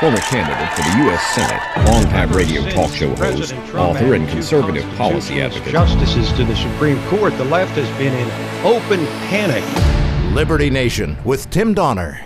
former candidate for the U.S. Senate, longtime radio talk show host, author, and conservative policy advocate. Justices to the Supreme Court, the left has been in open panic. Liberty Nation with Tim Donner.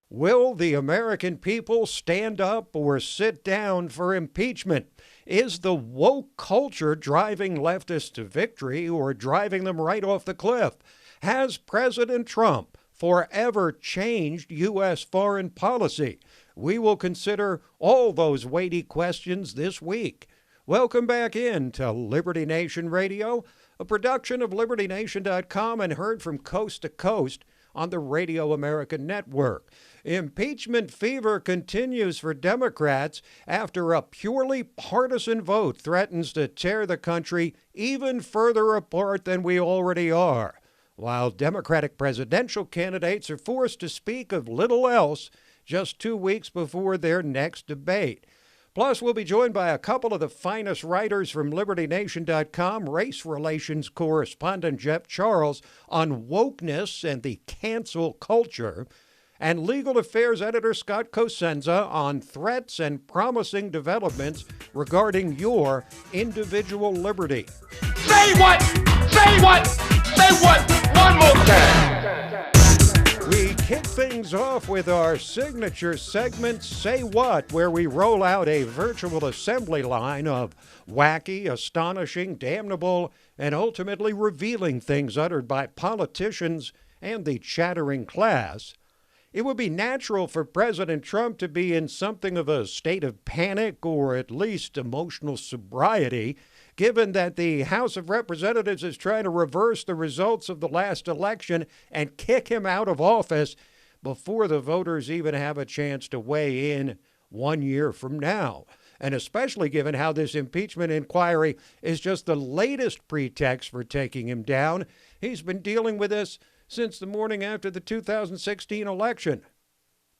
Will the American people stand up or sit down for impeachment? Is the woke culture driving leftists to victory or driving them right off the cliff? Has President Trump forever changed U.S. foreign policy? We will consider all those weighty questions this week. Welcome back in to Liberty Nation Radio, a production of LibertyNation.com and heard from coast to coast on the Radio America Network. Impeachment fever continues for Democrats after a purely partisan vote threatens to tear the country even further apart than we already are, while Democratic presidential candidates are forced to speak of little else just 2 weeks before their next debate. Plus, we'll be joined by a couple of the finest writers from LibertyNation.com, race relations correspondent Jeff Charles on wokeness and the cancel culture, and legal affairs editor Scott Cosenza on threats and promising developments regarding your individual liberty. Say what? Say what? Say what? One more time. We kick things off with our signature segment, Say What, where we roll out a virtual assembly line of wacky, astonishing, damnable, and ultimately revealing things uttered by politicians and the chattering class. It would be natural for President Trump to be in something of a state of panic or at least emotional sobriety, given that the House of Representatives is trying to reverse the results of the last election and kick him out of office before the voters even have a chance to weigh in 1 year from now. And especially given how this impeachment inquiry is just the latest pretext for taking him down. He's been dealing with this since the morning after the 2016 election.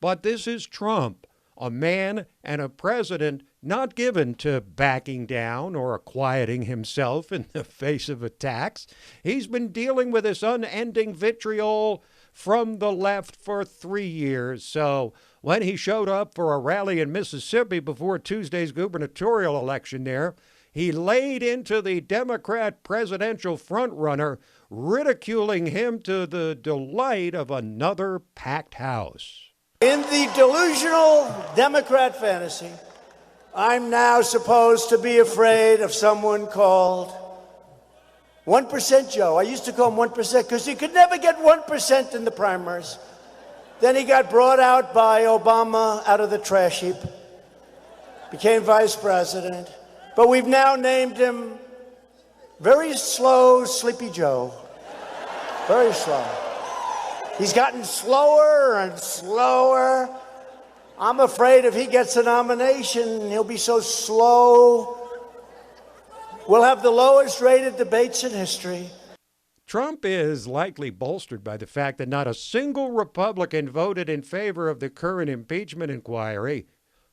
But this is Trump, a man and a president not given to backing down or quieting himself in the face of attacks. He's been dealing with this unending vitriol from the left for 3 years. So when he showed up for a rally in Mississippi before Tuesday's gubernatorial election there, he laid into the Democrat presidential frontrunner, ridiculing him to the delight of another packed house. In the delusional Democrat fantasy, I'm now supposed to be afraid of someone called 1% Joe. I used to call him 1% because he could never get 1% in the primaries. Then he got brought out by Obama out of the trash heap, became vice president. But we've now named him Very Slow Sleepy Joe. Very slow. He's gotten slower and slower. I'm afraid if he gets a nomination, he'll be so slow. We'll have the lowest rated debates in history. Trump is likely bolstered by the fact that not a single Republican voted in favor of the current impeachment inquiry.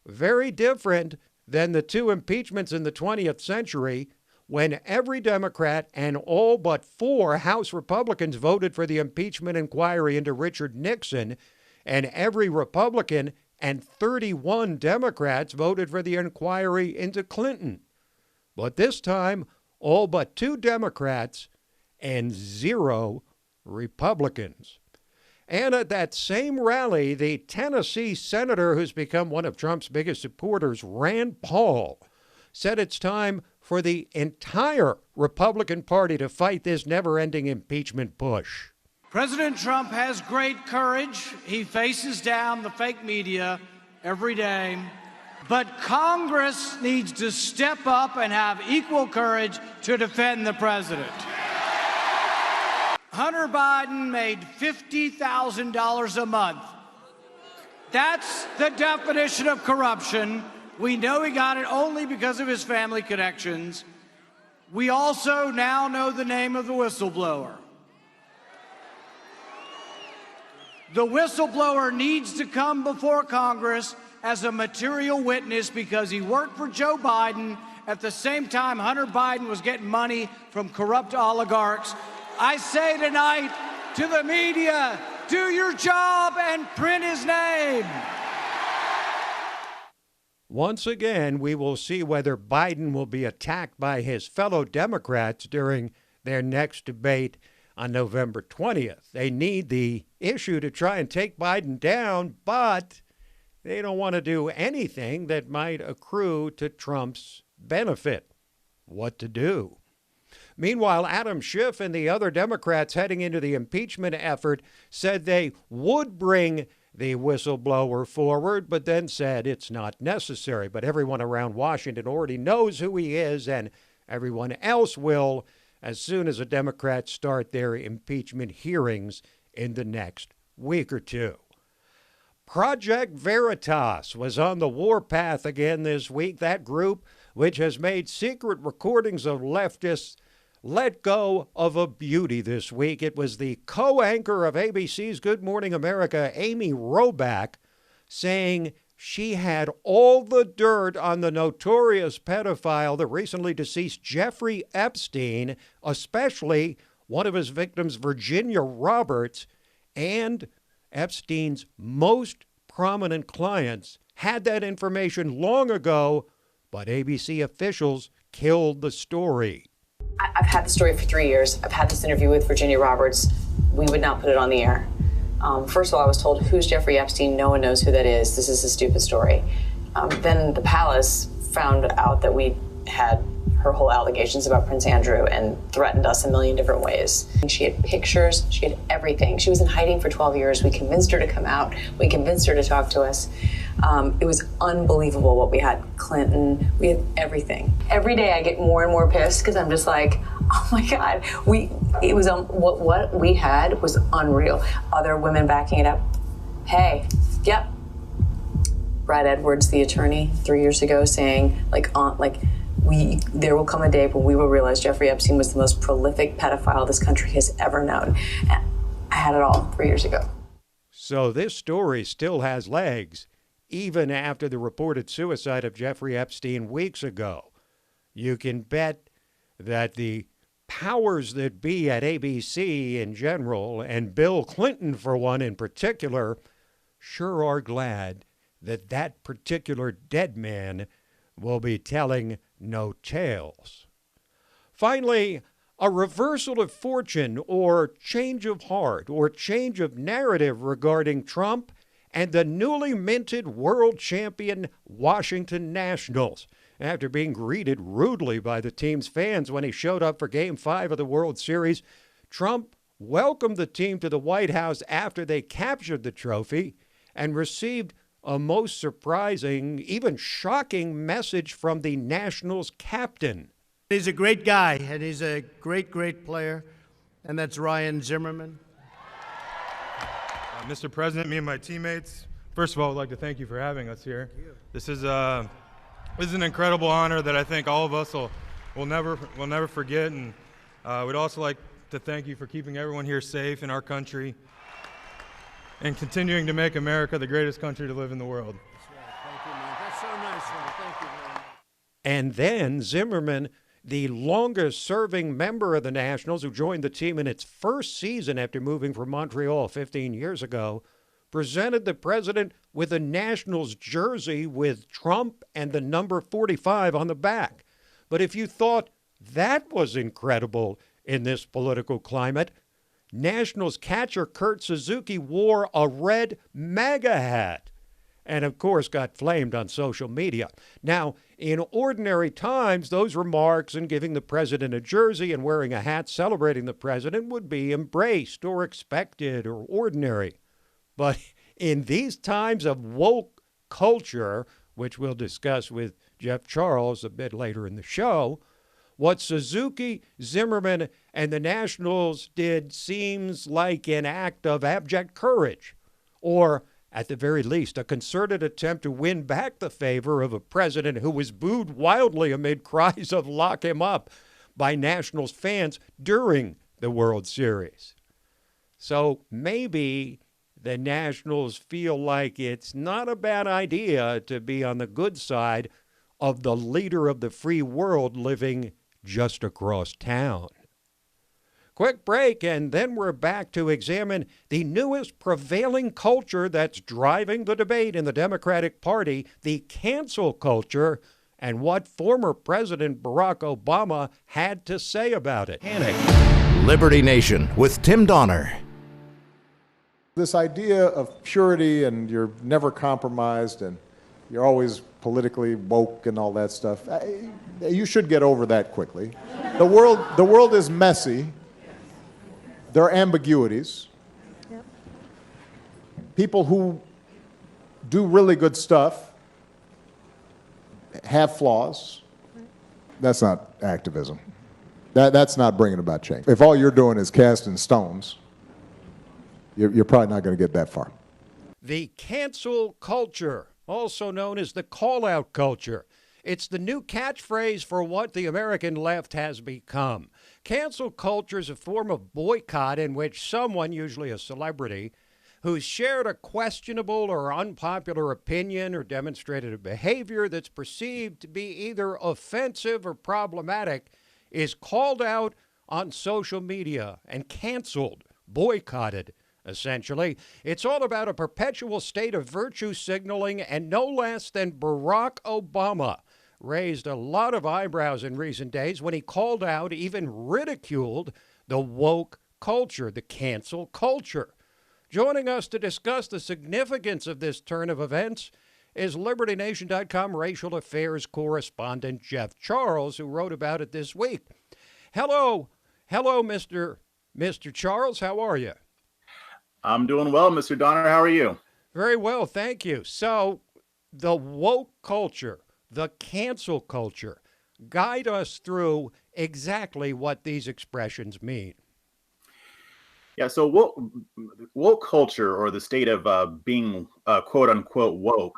Very different than the two impeachments in the 20th century, when every Democrat and all but 4 House Republicans voted for the impeachment inquiry into Richard Nixon, and every Republican and 31 Democrats voted for the inquiry into Clinton. But this time, all but 2 Democrats and 0 Republicans. And at that same rally, the Tennessee senator who's become one of Trump's biggest supporters, Rand Paul, said it's time for the entire Republican Party to fight this never-ending impeachment push. President Trump has great courage. He faces down the fake media every day. But Congress needs to step up and have equal courage to defend the president. Hunter Biden made $50,000 a month. That's the definition of corruption. We know he got it only because of his family connections. We also now know the name of the whistleblower. The whistleblower needs to come before Congress as a material witness because he worked for Joe Biden at the same time Hunter Biden was getting money from corrupt oligarchs. I say tonight to the media, do your job and print his name. Once again, we will see whether Biden will be attacked by his fellow Democrats during their next debate on November 20th. They need the issue to try and take Biden down, but they don't want to do anything that might accrue to Trump's benefit. What to do? Meanwhile, Adam Schiff and the other Democrats heading into the impeachment effort said they would bring the whistleblower forward, but then said it's not necessary. But everyone around Washington already knows who he is, and everyone else will as soon as the Democrats start their impeachment hearings in the next week or two. Project Veritas was on the warpath again this week. That group, which has made secret recordings of leftists, let go of a beauty this week. It was the co-anchor of ABC's Good Morning America, Amy Robach, saying she had all the dirt on the notorious pedophile, the recently deceased Jeffrey Epstein, especially one of his victims, Virginia Roberts, and Epstein's most prominent clients had that information long ago, but ABC officials killed the story. I've had the story for 3 years. I've had this interview with Virginia Roberts. We would not put it on the air. First of all, I was told, who's Jeffrey Epstein? No one knows who that is. This is a stupid story. Then the palace found out that we had her whole allegations about Prince Andrew and threatened us a million different ways. She had pictures, she had everything. She was in hiding for 12 years. We convinced her to come out. We convinced her to talk to us. It was unbelievable what we had. Clinton, we had everything. Every day I get more and more pissed because I'm just like, oh my God, what we had was unreal. Other women backing it up. Hey, yep. Brad Edwards, the attorney, 3 years ago saying there will come a day when we will realize Jeffrey Epstein was the most prolific pedophile this country has ever known. And I had it all 3 years ago. So this story still has legs, even after the reported suicide of Jeffrey Epstein weeks ago. You can bet that the powers that be at ABC in general, and Bill Clinton for one in particular, sure are glad that that particular dead man will be telling no tales. Finally, a reversal of fortune or change of heart or change of narrative regarding Trump and the newly minted world champion Washington Nationals. After being greeted rudely by the team's fans when he showed up for Game 5 of the World Series, Trump welcomed the team to the White House after they captured the trophy and received a most surprising, even shocking message from the Nationals captain. He's a great guy, and he's a great, great player, and that's Ryan Zimmerman. Mr. President, me and my teammates, first of all, I'd like to thank you for having us here. This is an incredible honor that I think all of us will never forget, and we'd also like to thank you for keeping everyone here safe in our country and continuing to make America the greatest country to live in the world. That's right. Thank you, man. That's so nice, man. Thank you very much. And then Zimmerman, the longest-serving member of the Nationals who joined the team in its first season after moving from Montreal 15 years ago, presented the president with a Nationals jersey with Trump and the number 45 on the back. But if you thought that was incredible in this political climate, Nationals catcher Kurt Suzuki wore a red MAGA hat and, of course, got flamed on social media. Now, in ordinary times, those remarks and giving the president a jersey and wearing a hat celebrating the president would be embraced or expected or ordinary. But in these times of woke culture, which we'll discuss with Jeff Charles a bit later in the show, what Suzuki, Zimmerman, and the Nationals did seems like an act of abject courage, or, at the very least, a concerted attempt to win back the favor of a president who was booed wildly amid cries of "lock him up" by Nationals fans during the World Series. So maybe the Nationals feel like it's not a bad idea to be on the good side of the leader of the free world living just across town. Quick break, and then we're back to examine the newest prevailing culture that's driving the debate in the Democratic Party, the cancel culture, and what former President Barack Obama had to say about it. Liberty Nation with Tim Donner. This idea of purity and you're never compromised and you're always politically woke and all that stuff, you should get over that quickly. The world is messy. There are ambiguities. Yep. People who do really good stuff have flaws. That's not activism. That's not bringing about change. If all you're doing is casting stones, you're probably not going to get that far. The cancel culture, also known as the call-out culture. It's the new catchphrase for what the American left has become. Cancel culture is a form of boycott in which someone, usually a celebrity, who's shared a questionable or unpopular opinion or demonstrated a behavior that's perceived to be either offensive or problematic is called out on social media and canceled, boycotted, essentially. It's all about a perpetual state of virtue signaling, and no less than Barack Obama raised a lot of eyebrows in recent days when he called out, even ridiculed, the woke culture, the cancel culture. Joining us to discuss the significance of this turn of events is LibertyNation.com racial affairs correspondent Jeff Charles, who wrote about it this week. Hello, Mr. Charles. How are you? I'm doing well, Mr. Donner. How are you? Very well, thank you. So, the woke culture, the cancel culture, guide us through exactly what these expressions mean. Yeah, so woke culture, or the state of being quote unquote woke,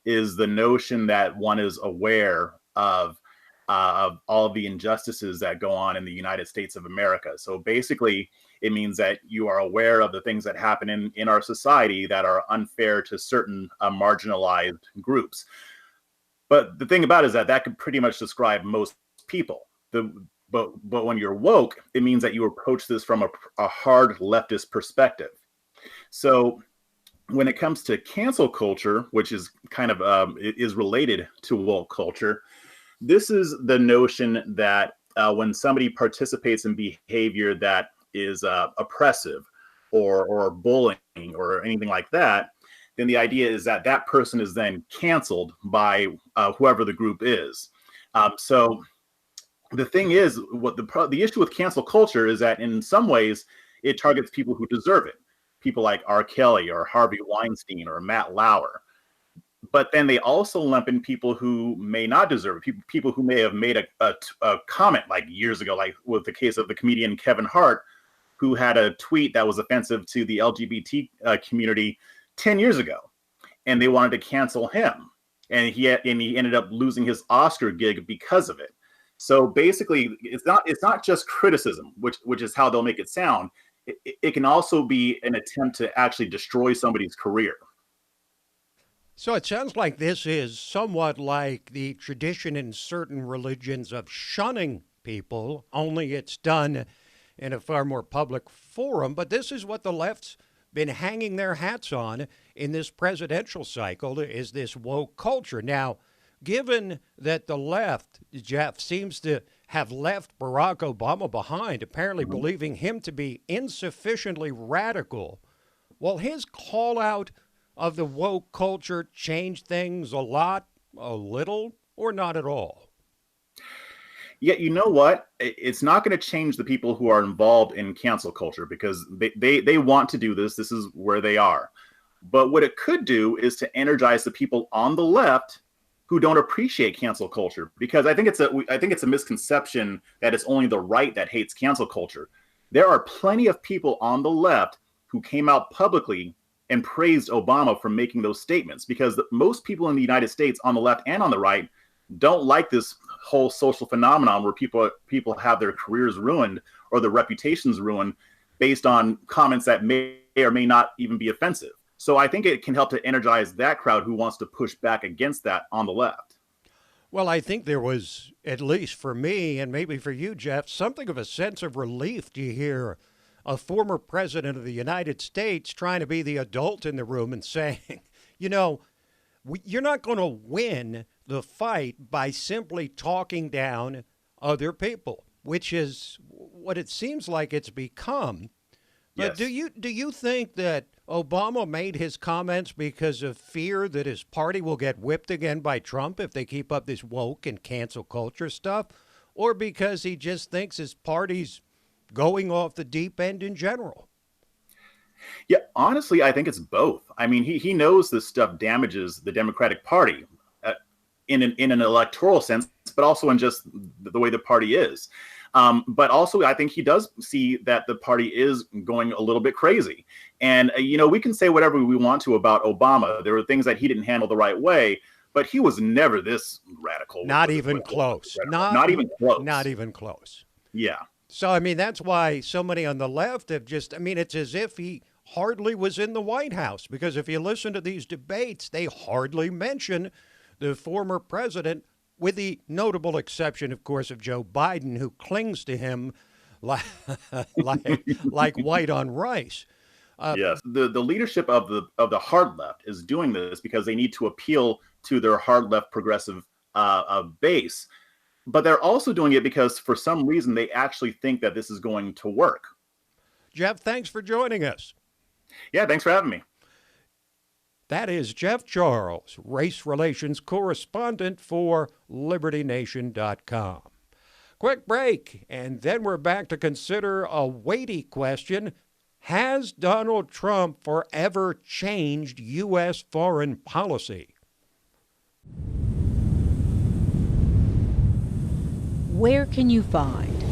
is the notion that one is aware of all the injustices that go on in the United States of America. So basically, it means that you are aware of the things that happen in our society that are unfair to certain marginalized groups. But the thing about it is that could pretty much describe most people. But when you're woke, it means that you approach this from a hard leftist perspective. So when it comes to cancel culture, which is kind of is related to woke culture, this is the notion that when somebody participates in behavior that is oppressive or bullying or anything like that, then the idea is that that person is then canceled by whoever the group is. So the thing is, what the issue with cancel culture is that in some ways it targets people who deserve it, people like R. Kelly or Harvey Weinstein or Matt Lauer. But then they also lump in people who may not deserve it, people who may have made a comment like years ago, like with the case of the comedian Kevin Hart, who had a tweet that was offensive to the LGBT community 10 years ago, and they wanted to cancel him, and he ended up losing his Oscar gig because of it. So basically, it's not just criticism, which is how they'll make it sound. It can also be an attempt to actually destroy somebody's career. So it sounds like this is somewhat like the tradition in certain religions of shunning people, only it's done in a far more public forum. But this is what the left's been hanging their hats on in this presidential cycle, is this woke culture. Now, given that the left, Jeff, seems to have left Barack Obama behind, apparently believing him to be insufficiently radical, will his call out of the woke culture change things a lot, a little, or not at all? Yeah, you know what? It's not going to change the people who are involved in cancel culture, because they want to do this. This is where they are. But what it could do is to energize the people on the left who don't appreciate cancel culture, because I think it's a misconception that it's only the right that hates cancel culture. There are plenty of people on the left who came out publicly and praised Obama for making those statements, because most people in the United States on the left and on the right don't like this whole social phenomenon where people have their careers ruined or their reputations ruined based on comments that may or may not even be offensive. So I think it can help to energize that crowd who wants to push back against that on the left. Well, I think there was, at least for me and maybe for you, Jeff, something of a sense of relief to hear a former president of the United States trying to be the adult in the room and saying, you know, you're not going to win the fight by simply talking down other people, which is what it seems like it's become. But Yes. do you think that Obama made his comments because of fear that his party will get whipped again by Trump if they keep up this woke and cancel culture stuff, or because he just thinks his party's going off the deep end in general? Yeah, honestly, I think it's both. I mean, he knows this stuff damages the Democratic Party in an electoral sense, but also in just the way the party is. But also, I think he does see that the party is going a little bit crazy. And, we can say whatever we want to about Obama. There were things that he didn't handle the right way, but he was never this radical. Not even close. Not even close. Not even close. Yeah. So, I mean, that's why so many on the left have just, I mean, it's as if he hardly was in the White House, because if you listen to these debates, they hardly mention the former president, with the notable exception, of course, of Joe Biden, who clings to him like white on rice. Yes, the leadership of the hard left is doing this because they need to appeal to their hard left progressive base. But they're also doing it because for some reason they actually think that this is going to work. Jeff, thanks for joining us. Yeah, thanks for having me. That is Jeff Charles, race relations correspondent for LibertyNation.com. Quick break, and then we're back to consider a weighty question. Has Donald Trump forever changed U.S. foreign policy? Where can you find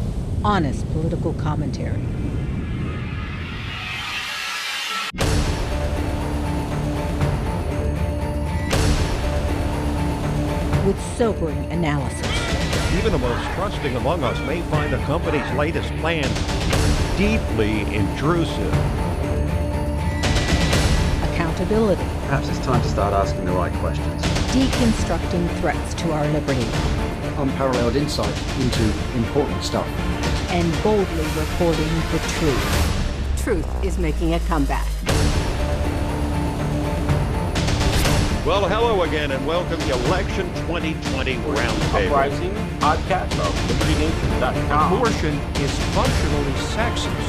honest political commentary? With sobering analysis. Even the most trusting among us may find the company's latest plan deeply intrusive. Accountability. Perhaps it's time to start asking the right questions. Deconstructing threats to our liberty. Unparalleled insight into important stuff. And boldly reporting the truth. Truth is making a comeback. Well, hello again, and welcome to Election 2020 Roundtable. Uprising podcast of LibertyNation.com. Abortion is functionally sexist.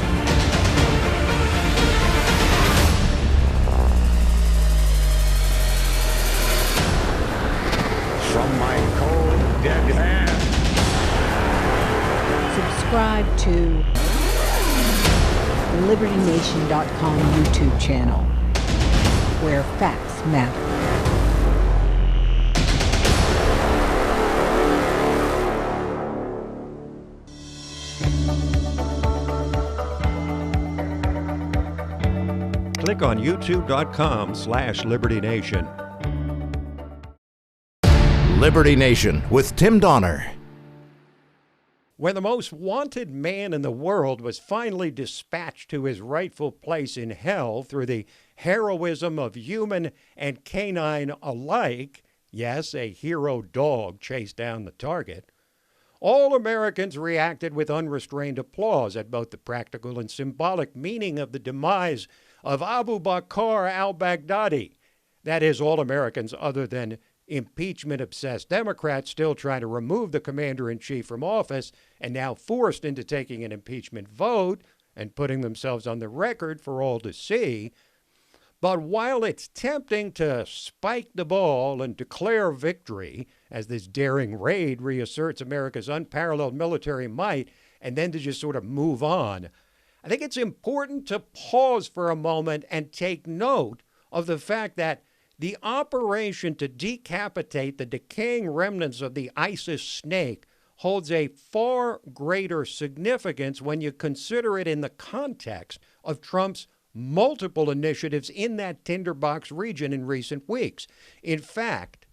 From my cold, dead hand. Subscribe to the LibertyNation.com YouTube channel, where facts matter. Click on youtube.com/LibertyNation. Liberty Nation with Tim Donner. When the most wanted man in the world was finally dispatched to his rightful place in hell through the heroism of human and canine alike, yes, a hero dog chased down the target, all Americans reacted with unrestrained applause at both the practical and symbolic meaning of the demise of Abu Bakr al-Baghdadi. That is, all Americans other than impeachment-obsessed Democrats still trying to remove the commander-in-chief from office and now forced into taking an impeachment vote and putting themselves on the record for all to see. But while it's tempting to spike the ball and declare victory as this daring raid reasserts America's unparalleled military might and then to just sort of move on, I think it's important to pause for a moment and take note of the fact that the operation to decapitate the decaying remnants of the ISIS snake holds a far greater significance when you consider it in the context of Trump's multiple initiatives in that tinderbox region in recent weeks. In fact,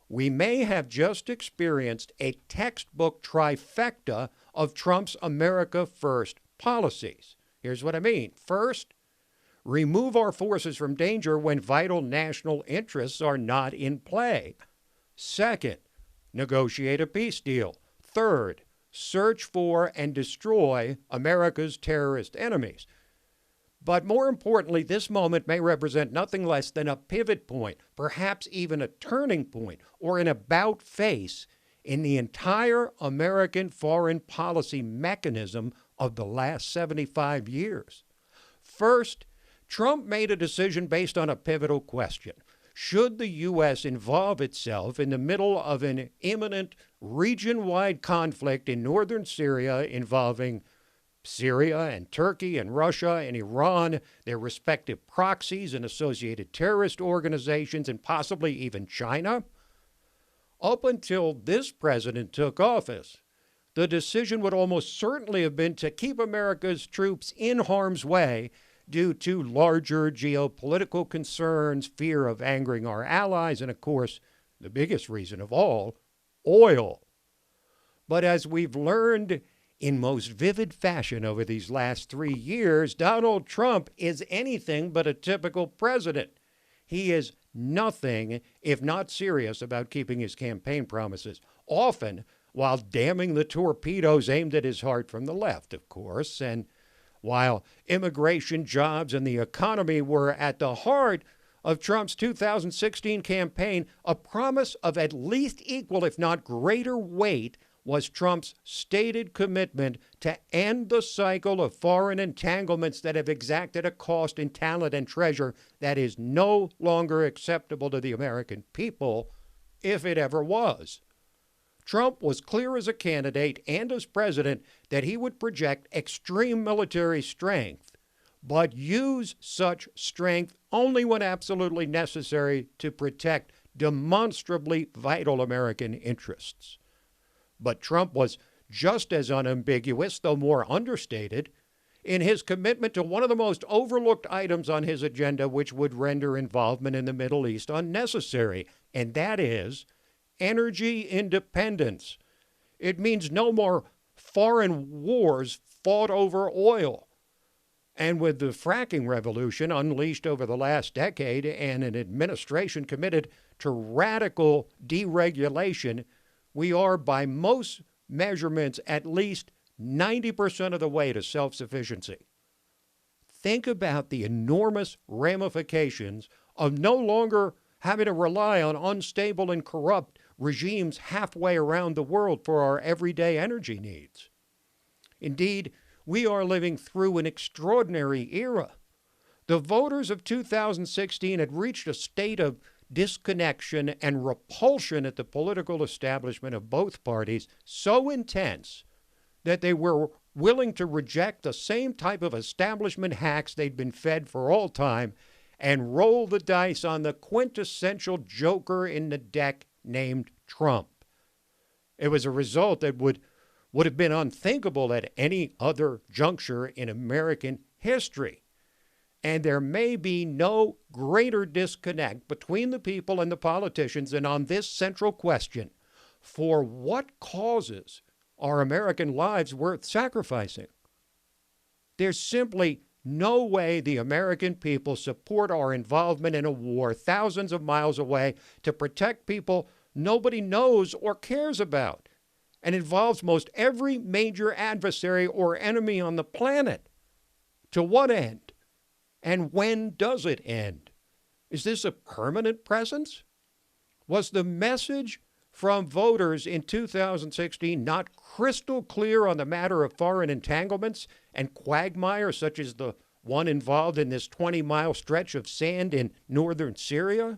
we may have just experienced a textbook trifecta of Trump's America First policies. Here's what I mean. First, remove our forces from danger when vital national interests are not in play. Second, negotiate a peace deal. Third, search for and destroy America's terrorist enemies. But more importantly, this moment may represent nothing less than a pivot point, perhaps even a turning point, or an about-face in the entire American foreign policy mechanism of the last 75 years. First, Trump made a decision based on a pivotal question. Should the U.S. involve itself in the middle of an imminent region-wide conflict in northern Syria involving Syria and Turkey and Russia and Iran, their respective proxies and associated terrorist organizations, and possibly even China? Up until this president took office, the decision would almost certainly have been to keep America's troops in harm's way due to larger geopolitical concerns, fear of angering our allies, and of course, the biggest reason of all, oil. But as we've learned in most vivid fashion over these last 3 years, Donald Trump is anything but a typical president. He is nothing if not serious about keeping his campaign promises, often while damning the torpedoes aimed at his heart from the left, of course. And while immigration, jobs, and the economy were at the heart of Trump's 2016 campaign, a promise of at least equal, if not greater weight, was Trump's stated commitment to end the cycle of foreign entanglements that have exacted a cost in talent and treasure that is no longer acceptable to the American people, if it ever was. Trump was clear as a candidate and as president that he would project extreme military strength, but use such strength only when absolutely necessary to protect demonstrably vital American interests. But Trump was just as unambiguous, though more understated, in his commitment to one of the most overlooked items on his agenda, which would render involvement in the Middle East unnecessary, and that is energy independence. It means no more foreign wars fought over oil. And with the fracking revolution unleashed over the last decade and an administration committed to radical deregulation, we are, by most measurements, at least 90% of the way to self-sufficiency. Think about the enormous ramifications of no longer having to rely on unstable and corrupt regimes halfway around the world for our everyday energy needs. Indeed, we are living through an extraordinary era. The voters of 2016 had reached a state of disconnection and repulsion at the political establishment of both parties so intense that they were willing to reject the same type of establishment hacks they'd been fed for all time and roll the dice on the quintessential joker in the deck named Trump. It was a result that would have been unthinkable at any other juncture in American history. And there may be no greater disconnect between the people and the politicians than on this central question: for what causes are American lives worth sacrificing? There's simply no way the American people support our involvement in a war thousands of miles away to protect people nobody knows or cares about, and involves most every major adversary or enemy on the planet. To what end? And when does it end? Is this a permanent presence? Was the message from voters in 2016 not crystal clear on the matter of foreign entanglements and quagmire such as the one involved in this 20-mile stretch of sand in northern Syria?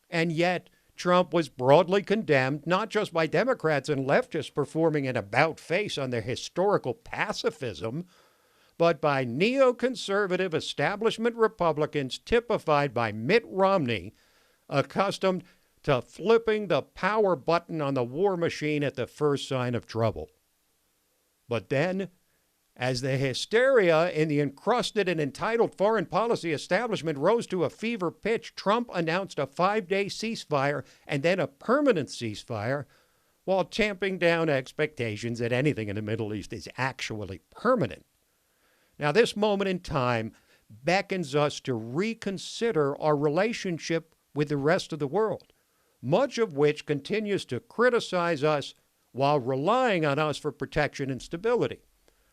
And yet, Trump was broadly condemned, not just by Democrats and leftists performing an about-face on their historical pacifism, but by neoconservative establishment Republicans typified by Mitt Romney, accustomed to flipping the power button on the war machine at the first sign of trouble. But then, as the hysteria in the encrusted and entitled foreign policy establishment rose to a fever pitch, Trump announced a 5-day ceasefire and then a permanent ceasefire, while tamping down expectations that anything in the Middle East is actually permanent. Now, this moment in time beckons us to reconsider our relationship with the rest of the world. much of which continues to criticize us while relying on us for protection and stability.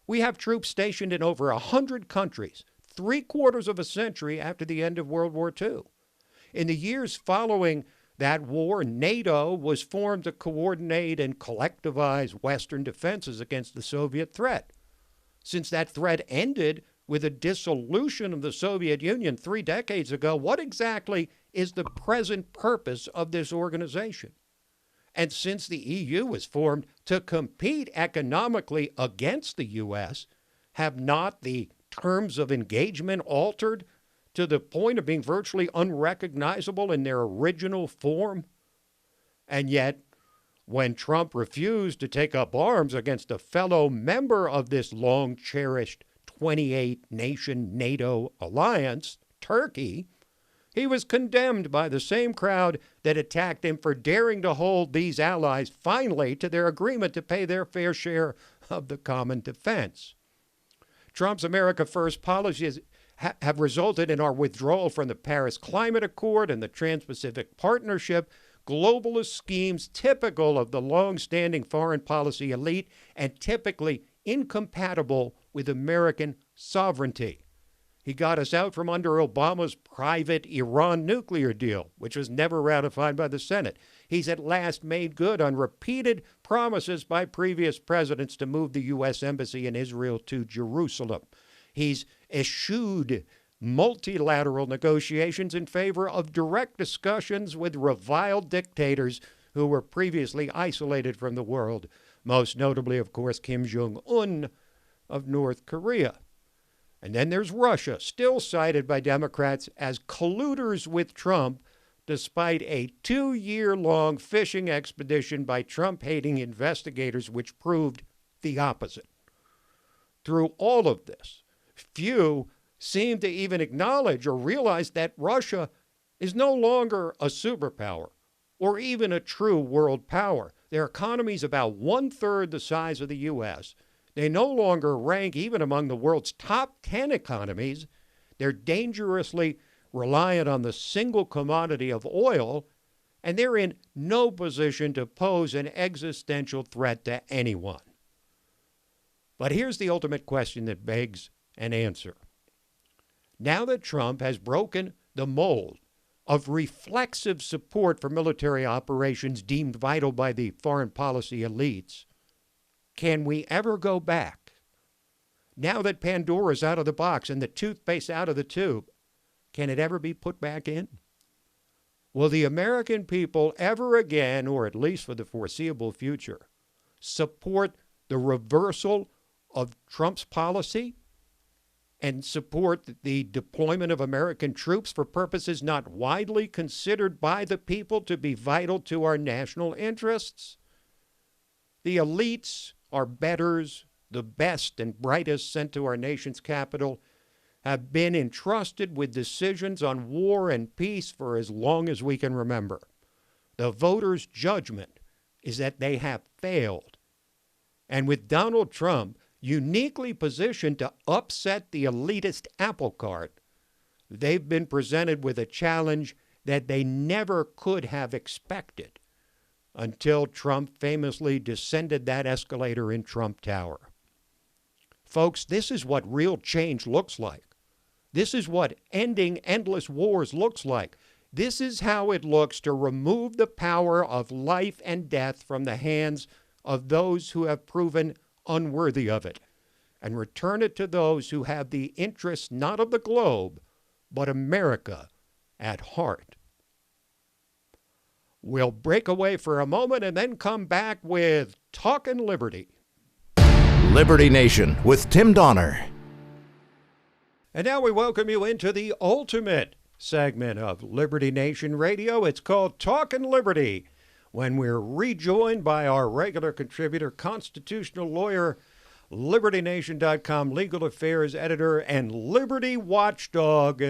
We have troops stationed in over 100 countries, 3/4 of a century after the end of World War II. In the years following that war, NATO was formed to coordinate and collectivize Western defenses against the Soviet threat. Since that threat ended with the dissolution of the Soviet Union 3 decades ago, what exactly is the present purpose of this organization? And since the EU was formed to compete economically against the U.S., have not the terms of engagement altered to the point of being virtually unrecognizable in their original form? And yet, when Trump refused to take up arms against a fellow member of this long-cherished 28-nation NATO alliance, Turkey, he was condemned by the same crowd that attacked him for daring to hold these allies finally to their agreement to pay their fair share of the common defense. Trump's America First policies have resulted in our withdrawal from the Paris Climate Accord and the Trans-Pacific Partnership, globalist schemes typical of the long-standing foreign policy elite and typically incompatible with American sovereignty. He got us out from under Obama's private Iran nuclear deal, which was never ratified by the Senate. He's at last made good on repeated promises by previous presidents to move the U.S. Embassy in Israel to Jerusalem. He's eschewed multilateral negotiations in favor of direct discussions with reviled dictators who were previously isolated from the world, most notably, of course, Kim Jong-un of North Korea. And then there's Russia, still cited by Democrats as colluders with Trump, despite a 2-year-long fishing expedition by Trump-hating investigators which proved the opposite. Through all of this, few seem to even acknowledge or realize that Russia is no longer a superpower or even a true world power. Their economy is about 1/3 the size of the U.S., they no longer rank even among the world's top 10 economies. They're dangerously reliant on the single commodity of oil, and they're in no position to pose an existential threat to anyone. But here's the ultimate question that begs an answer. Now that Trump has broken the mold of reflexive support for military operations deemed vital by the foreign policy elites, can we ever go back? Now that Pandora's out of the box and the toothpaste out of the tube, can it ever be put back in? Will the American people ever again, or at least for the foreseeable future, support the reversal of Trump's policy and support the deployment of American troops for purposes not widely considered by the people to be vital to our national interests? The elites, our betters, the best and brightest sent to our nation's capital, have been entrusted with decisions on war and peace for as long as we can remember. The voters' judgment is that they have failed. And with Donald Trump uniquely positioned to upset the elitist apple cart, they've been presented with a challenge that they never could have expected until Trump famously descended that escalator in Trump Tower. Folks, this is what real change looks like. This is what ending endless wars looks like. This is how it looks to remove the power of life and death from the hands of those who have proven unworthy of it, and return it to those who have the interests not of the globe, but America at heart. We'll break away for a moment and then come back with Talkin' Liberty. Liberty Nation with Tim Donner. And now we welcome you into the ultimate segment of Liberty Nation Radio. It's called Talkin' Liberty, when we're rejoined by our regular contributor, constitutional lawyer, LibertyNation.com legal affairs editor, and Liberty Watchdog,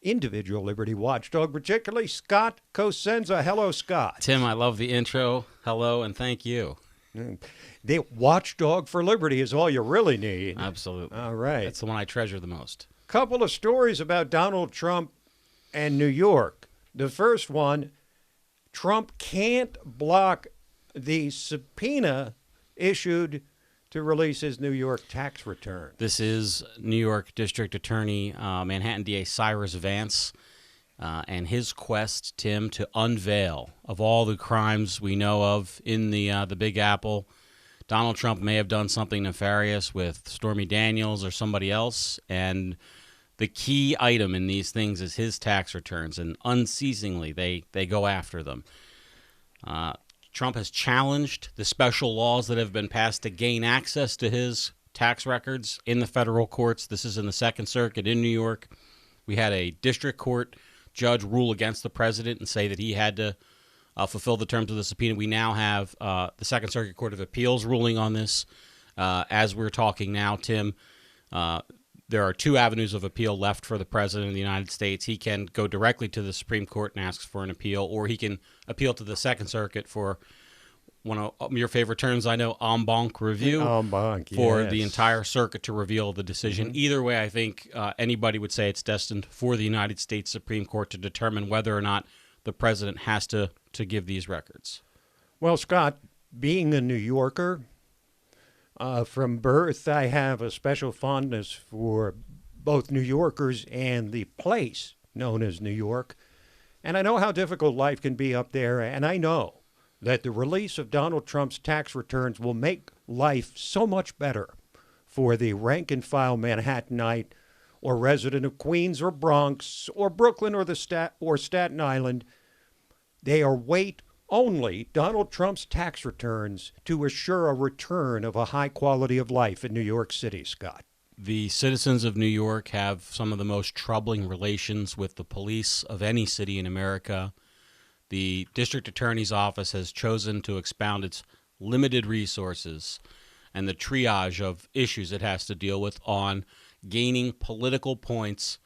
individual Liberty Watchdog, particularly Scott Cosenza. Hello, Scott. Tim, I love the intro. Hello, and thank you. The Watchdog for Liberty is all you really need. Absolutely. All right. That's the one I treasure the most. Couple of stories about Donald Trump and New York. The first one, Trump can't block the subpoena issued to release his New York tax return. This is New York District Attorney, Manhattan DA Cyrus Vance, and his quest, Tim, to unveil, of all the crimes we know of in the Big Apple, Donald Trump may have done something nefarious with Stormy Daniels or somebody else, and the key item in these things is his tax returns, and unceasingly they go after them. Trump has challenged the special laws that have been passed to gain access to his tax records in the federal courts. This is in the Second Circuit in New York. We had a district court judge rule against the president and say that he had to fulfill the terms of the subpoena. We now have the Second Circuit Court of Appeals ruling on this. As we're talking now, Tim, there are two avenues of appeal left for the president of the United States. He can go directly to the Supreme Court and ask for an appeal, or he can appeal to the Second Circuit for one of your favorite terms, I know, en banc review. En banc, for yes. the entire circuit to reveal the decision. Mm-hmm. Either way, I think anybody would say it's destined for the United States Supreme Court to determine whether or not the president has to give these records. Well, Scott, being a New Yorker, from birth, I have a special fondness for both New Yorkers and the place known as New York. And I know how difficult life can be up there, and I know that the release of Donald Trump's tax returns will make life so much better for the rank-and-file Manhattanite or resident of Queens or Bronx or Brooklyn or Staten Island. They await only Donald Trump's tax returns to assure a return of a high quality of life in New York City, Scott. The citizens of New York have some of the most troubling relations with the police of any city in America. The district attorney's office has chosen to expound its limited resources and the triage of issues it has to deal with on gaining political points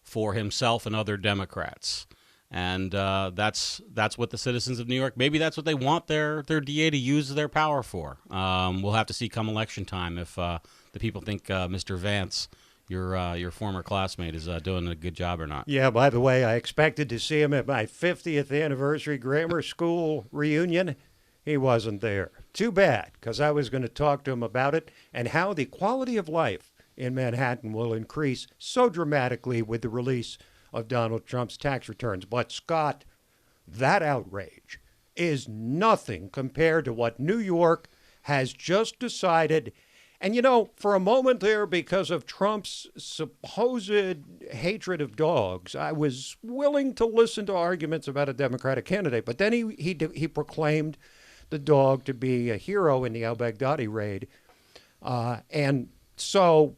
for himself and other Democrats. And that's what the citizens of New York, maybe that's what they want their DA to use their power for. We'll have to see come election time if the people think Mr. Vance, your former classmate, is doing a good job or not. Yeah, by the way, I expected to see him at my 50th anniversary grammar school reunion. He wasn't there. Too bad, because I was going to talk to him about it and how the quality of life in Manhattan will increase so dramatically with the release of Donald Trump's tax returns. But, Scott, that outrage is nothing compared to what New York has just decided. And, you know, for a moment there, because of Trump's supposed hatred of dogs, I was willing to listen to arguments about a Democratic candidate. But then he proclaimed the dog to be a hero in the al-Baghdadi raid. And so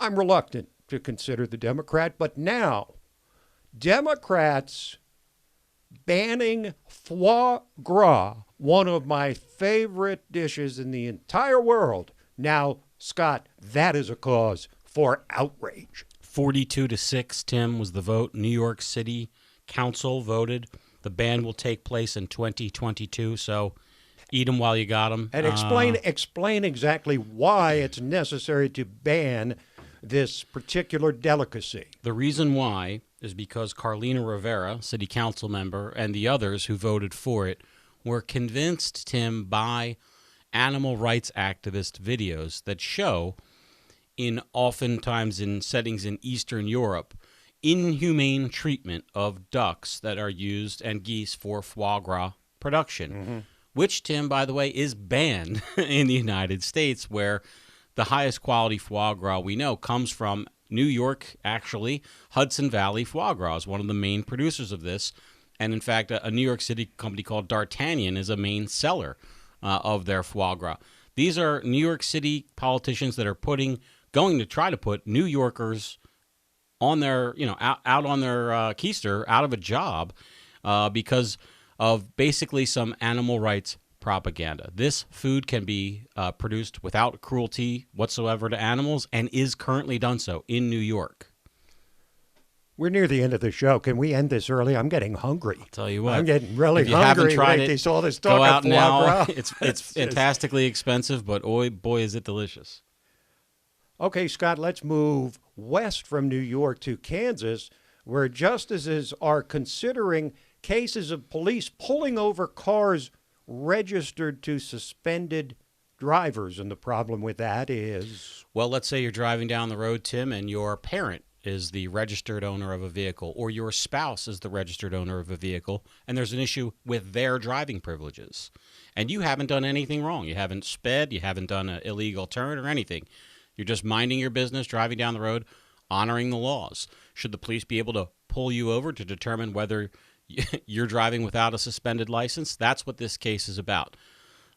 I'm reluctant to consider the Democrat. But now, Democrats banning foie gras, one of my favorite dishes in the entire world. Now, Scott, that is a cause for outrage. 42-6, Tim, was the vote. New York City Council voted. The ban will take place in 2022, so eat them while you got them. And explain exactly why it's necessary to ban this particular delicacy. The reason why is because Carlina Rivera, city council member, and the others who voted for it were convinced, Tim, by animal rights activist videos that show, oftentimes in settings in Eastern Europe, inhumane treatment of ducks that are used and geese for foie gras production, which, Tim, by the way, is banned in the United States, where the highest quality foie gras we know comes from New York, actually. Hudson Valley Foie Gras is one of the main producers of this. And in fact, a New York City company called D'Artagnan is a main seller of their foie gras. These are New York City politicians that are going to try to put New Yorkers on their, out on their keister, out of a job because of basically some animal rights propaganda. This food can be produced without cruelty whatsoever to animals and is currently done so in New York. We're near the end of the show. Can we end this early? I'm getting hungry. I'll tell you what. I'm getting really if you hungry. Haven't tried They it, saw this talk go out of now. foie gras. It's fantastically expensive, but boy, is it delicious. Okay, Scott, let's move west from New York to Kansas, where justices are considering cases of police pulling over cars registered to suspended drivers. And the problem with that is... Well, let's say you're driving down the road, Tim, and your parent is the registered owner of a vehicle, or your spouse is the registered owner of a vehicle, and there's an issue with their driving privileges. And you haven't done anything wrong. You haven't sped, you haven't done an illegal turn or anything. You're just minding your business, driving down the road, honoring the laws. Should the police be able to pull you over to determine whether you're driving without a suspended license? That's what this case is about.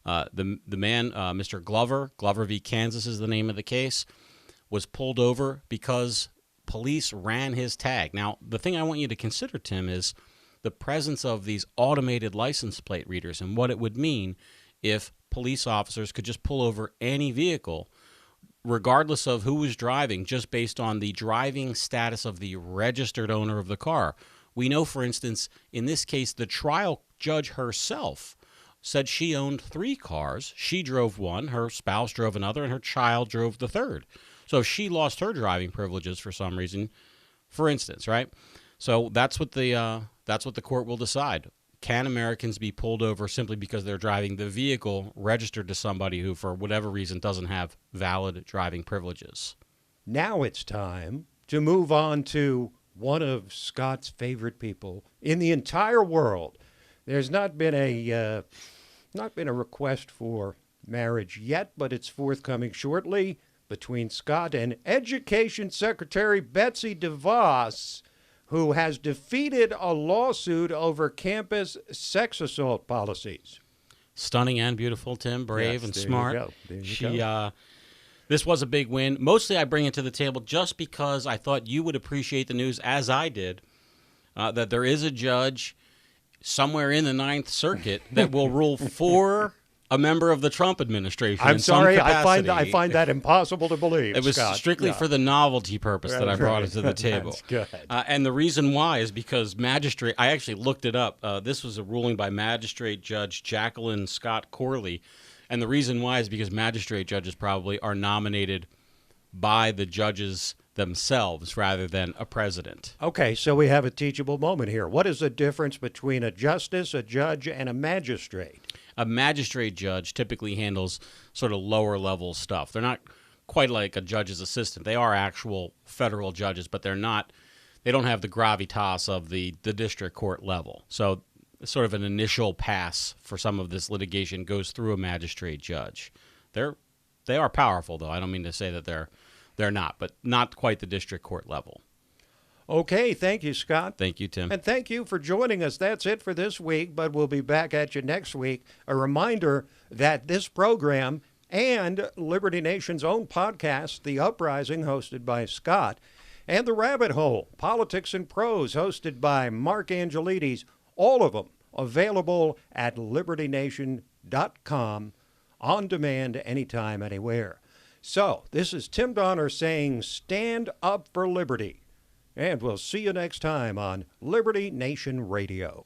The man, Mr. Glover v. Kansas is the name of the case, was pulled over because police ran his tag. Now, the thing I want you to consider, Tim, is the presence of these automated license plate readers and what it would mean if police officers could just pull over any vehicle, regardless of who was driving, just based on the driving status of the registered owner of the car. We know, for instance, in this case, the trial judge herself said she owned 3 cars. She drove one, her spouse drove another, and her child drove the third. So if she lost her driving privileges for some reason, for instance, right? So that's what the court will decide. Can Americans be pulled over simply because they're driving the vehicle registered to somebody who, for whatever reason, doesn't have valid driving privileges? Now it's time to move on to one of Scott's favorite people in the entire world. There's not been a request for marriage yet, but it's forthcoming shortly between Scott and Education Secretary Betsy DeVos, who has defeated a lawsuit over campus sex assault policies. Stunning and beautiful, Tim. Brave and smart. There you go. This was a big win. Mostly I bring it to the table just because I thought you would appreciate the news, as I did, that there is a judge somewhere in the Ninth Circuit that will rule for a member of the Trump administration. I'm sorry, I find that impossible to believe. It was Scott. Strictly for the novelty purpose that I brought it to the table. That's good. And the reason why is because magistrate, I actually looked it up. This was a ruling by Magistrate Judge Jacqueline Scott Corley. And the reason why is because magistrate judges probably are nominated by the judges themselves rather than a president. Okay, so we have a teachable moment here. What is the difference between a justice, a judge, and a magistrate? A magistrate judge typically handles sort of lower level stuff. They're not quite like a judge's assistant. They are actual federal judges, but they don't have the gravitas of the district court level. So sort of an initial pass for some of this litigation goes through a magistrate judge. They are powerful, though. I don't mean to say that they're not, but not quite the district court level. Okay, thank you, Scott. Thank you, Tim. And thank you for joining us. That's it for this week, but we'll be back at you next week. A reminder that this program and Liberty Nation's own podcast, The Uprising, hosted by Scott, and The Rabbit Hole, Politics and Prose, hosted by Mark Angelides, all of them available at libertynation.com, on demand, anytime, anywhere. So, this is Tim Donner saying stand up for liberty. And we'll see you next time on Liberty Nation Radio.